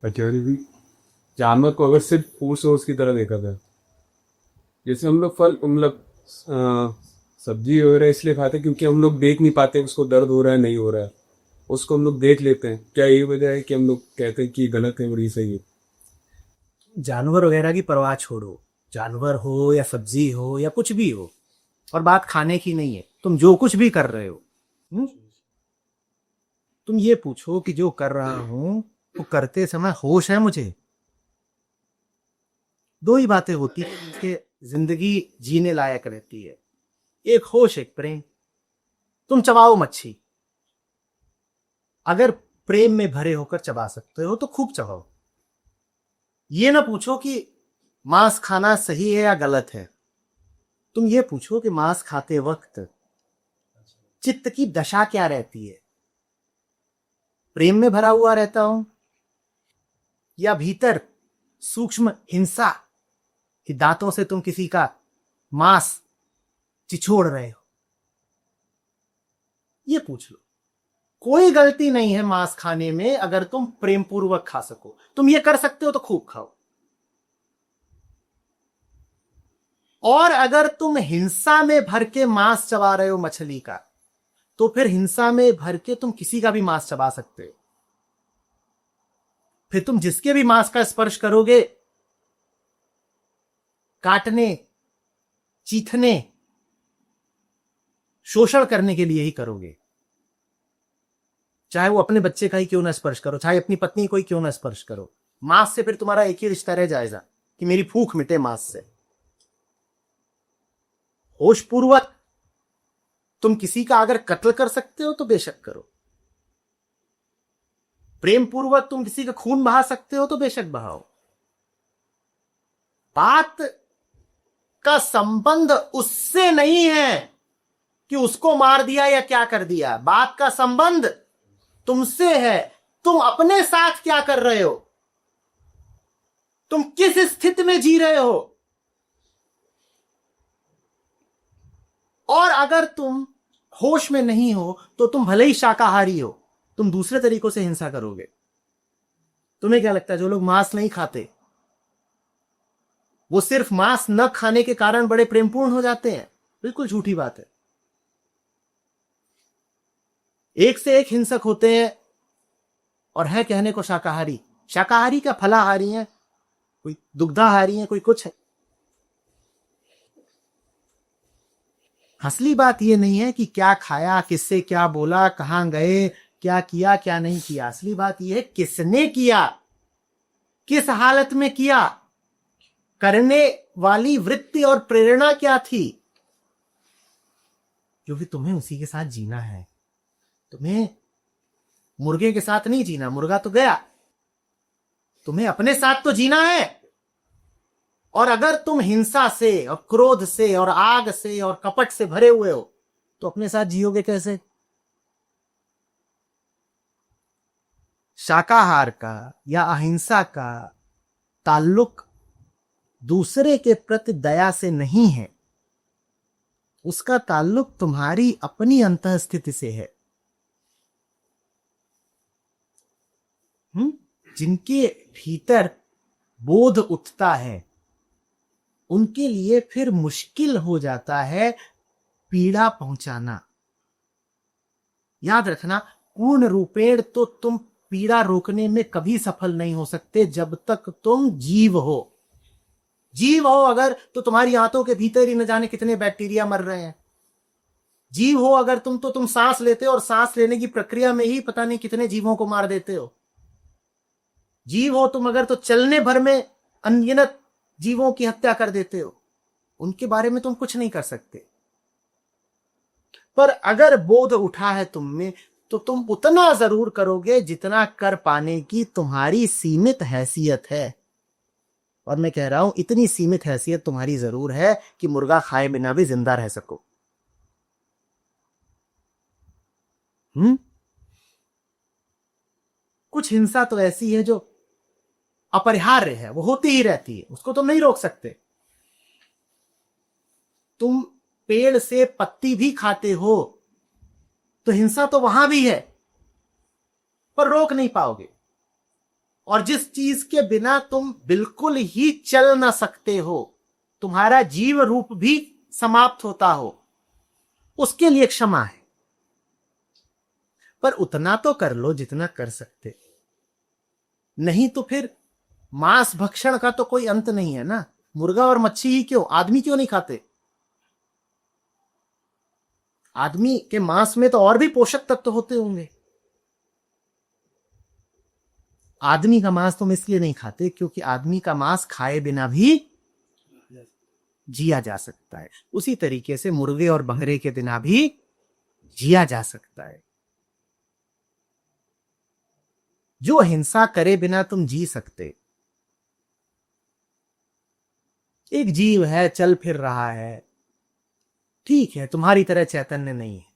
कचौरी भी जानवर को अगर सिर्फ फूड सोर्स की तरह देखा जाए, जैसे हम लोग फल मतलब सब्जी वगैरह इसलिए खाते हैं क्योंकि हम लोग देख नहीं पाते उसको दर्द हो रहा है नहीं हो रहा है, उसको हम लोग देख लेते हैं। क्या यही वजह है कि हम लोग कहते हैं कि ये गलत है और ये सही है? जानवर वगैरह की परवाह छोड़ो, जानवर हो या सब्जी हो या कुछ भी हो, और बात खाने की नहीं है, तुम जो कुछ भी कर रहे हो, हुँ? तुम ये पूछो कि जो कर रहा हूं वो करते समय होश है मुझे। दो ही बातें होती हैं कि जिंदगी जीने लायक रहती है, एक होश एक प्रेम। तुम चबाओ मच्छी, अगर प्रेम में भरे होकर चबा सकते हो तो खूब चबाओ। ये ना पूछो कि मांस खाना सही है या गलत है, तुम ये पूछो कि मांस खाते वक्त चित्त की दशा क्या रहती है। प्रेम में भरा हुआ रहता हूं या भीतर सूक्ष्म हिंसा कि दांतों से तुम किसी का मांस चिछोड़ रहे हो। ये पूछ लो। कोई गलती नहीं है मांस खाने में अगर तुम प्रेम पूर्वक खा सको। तुम ये कर सकते हो तो खूब खाओ, और अगर तुम हिंसा में भर के मांस चबा रहे हो मछली का, तो फिर हिंसा में भर के तुम किसी का भी मांस चबा सकते हो। फिर तुम जिसके भी मांस का स्पर्श करोगे, काटने, चीथने, शोषण करने के लिए ही करोगे। चाहे वो अपने बच्चे का ही क्यों ना स्पर्श करो, चाहे अपनी पत्नी को ही क्यों ना स्पर्श करो, मांस से फिर तुम्हारा एक ही रिश्ता रह जाएगा कि मेरी भूख मिटे मांस से। होशपूर्वक तुम किसी का अगर कत्ल कर सकते हो तो बेशक करो, प्रेम पूर्वक तुम किसी का खून बहा सकते हो तो बेशक बहाओ। बात का संबंध उससे नहीं है कि उसको मार दिया या क्या कर दिया, बात का संबंध तुमसे है। तुम अपने साथ क्या कर रहे हो, तुम किस स्थिति में जी रहे हो। और अगर तुम होश में नहीं हो तो तुम भले ही शाकाहारी हो, तुम दूसरे तरीकों से हिंसा करोगे। तुम्हें क्या लगता है जो लोग मांस नहीं खाते वो सिर्फ मांस न खाने के कारण बड़े प्रेमपूर्ण हो जाते हैं? बिल्कुल झूठी बात है। एक से एक हिंसक होते हैं और है कहने को शाकाहारी। शाकाहारी का फलाहारी है, कोई दुग्धाहारी है, कोई कुछ है। असली बात यह नहीं है कि क्या खाया, किससे क्या बोला, कहां गए, क्या किया क्या नहीं किया। असली बात यह है किसने किया, किस हालत में किया, करने वाली वृत्ति और प्रेरणा क्या थी। क्योंकि तुम्हें उसी के साथ जीना है। तुम्हें मुर्गे के साथ नहीं जीना, मुर्गा तो गया, तुम्हें अपने साथ तो जीना है। और अगर तुम हिंसा से और क्रोध से और आग से और कपट से भरे हुए हो तो अपने साथ जियोगे कैसे? शाकाहार का या अहिंसा का ताल्लुक दूसरे के प्रति दया से नहीं है, उसका ताल्लुक तुम्हारी अपनी अंतःस्थिति से है। जिनके भीतर बोध उठता है उनके लिए फिर मुश्किल हो जाता है पीड़ा पहुंचाना। याद रखना, पूर्ण रूपेण तो तुम पीड़ा रोकने में कभी सफल नहीं हो सकते जब तक तुम जीव हो। जीव हो अगर तो तुम्हारी आंतों के भीतर ही न जाने कितने बैक्टीरिया मर रहे हैं। जीव हो अगर तुम तो तुम सांस लेते हो और सांस लेने की प्रक्रिया में ही पता नहीं कितने जीवों को मार देते हो। जीव हो तुम अगर तो चलने भर में अनगिनत जीवों की हत्या कर देते हो। उनके बारे में तुम कुछ नहीं कर सकते। पर अगर बोध उठा है तुम में तो तुम उतना जरूर करोगे जितना कर पाने की तुम्हारी सीमित हैसियत है। और मैं कह रहा हूं इतनी सीमित हैसियत तुम्हारी जरूर है कि मुर्गा खाए बिना भी जिंदा रह सको। कुछ हिंसा तो ऐसी है जो अपरिहार्य है, वो होती ही रहती है, उसको तुम नहीं रोक सकते। तुम पेड़ से पत्ती भी खाते हो तो हिंसा तो वहां भी है, पर रोक नहीं पाओगे। और जिस चीज के बिना तुम बिल्कुल ही चल ना सकते हो, तुम्हारा जीव रूप भी समाप्त होता हो, उसके लिए क्षमा है। पर उतना तो कर लो जितना कर सकते, नहीं तो फिर मांस भक्षण का तो कोई अंत नहीं है ना। मुर्गा और मच्छी ही क्यों, आदमी क्यों नहीं खाते? आदमी के मांस में तो और भी पोषक तत्व होते होंगे। आदमी का मांस तुम इसलिए नहीं खाते क्योंकि आदमी का मांस खाए बिना भी जिया जा सकता है। उसी तरीके से मुर्गे और बकरे के बिना भी जिया जा सकता है। जो हिंसा करे बिना तुम जी सकते, एक जीव है चल फिर रहा है, ठीक है, तुम्हारी तरह चैतन्य नहीं है,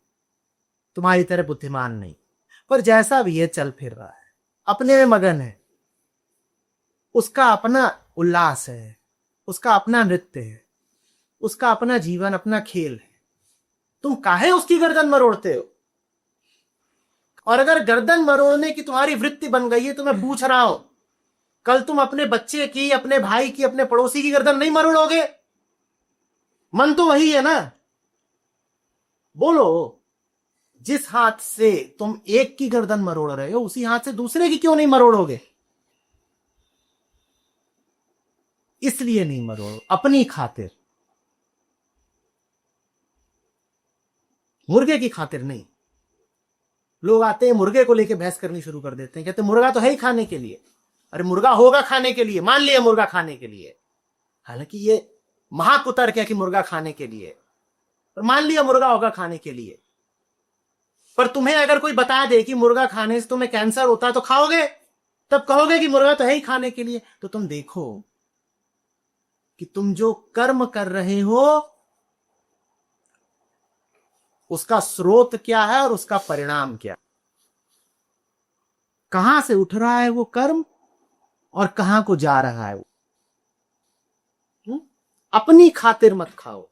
तुम्हारी तरह बुद्धिमान नहीं, पर जैसा भी है चल फिर रहा है, अपने में मगन है, उसका अपना उल्लास है, उसका अपना नृत्य है, उसका अपना जीवन, अपना खेल है। तुम काहे उसकी गर्दन मरोड़ते हो? और अगर गर्दन मरोड़ने की तुम्हारी वृत्ति बन गई है तो मैं पूछ रहा हूं, कल तुम अपने बच्चे की, अपने भाई की, अपने पड़ोसी की गर्दन नहीं मरोड़ोगे? मन तो वही है ना। बोलो, जिस हाथ से तुम एक की गर्दन मरोड़ रहे हो उसी हाथ से दूसरे की क्यों नहीं मरोड़ोगे? इसलिए नहीं मरोड़ो, अपनी खातिर, मुर्गे की खातिर नहीं। लोग आते हैं मुर्गे को लेके बहस करनी शुरू कर देते हैं, कहते मुर्गा तो है ही खाने के लिए। अरे मुर्गा होगा खाने के लिए, मान लिया मुर्गा खाने के लिए, हालांकि ये महाकुतर्क है कि मुर्गा खाने के लिए, पर मान लिया मुर्गा होगा खाने के लिए। पर तुम्हें अगर कोई बता दे कि मुर्गा खाने से तुम्हें कैंसर होता है तो खाओगे? तब कहोगे कि मुर्गा तो है ही खाने के लिए। तो तुम देखो कि तुम जो कर्म कर रहे हो उसका स्रोत क्या है और उसका परिणाम क्या, कहां से उठ रहा है वो कर्म और कहां को जा रहा है वो। अपनी खातिर मत खाओ।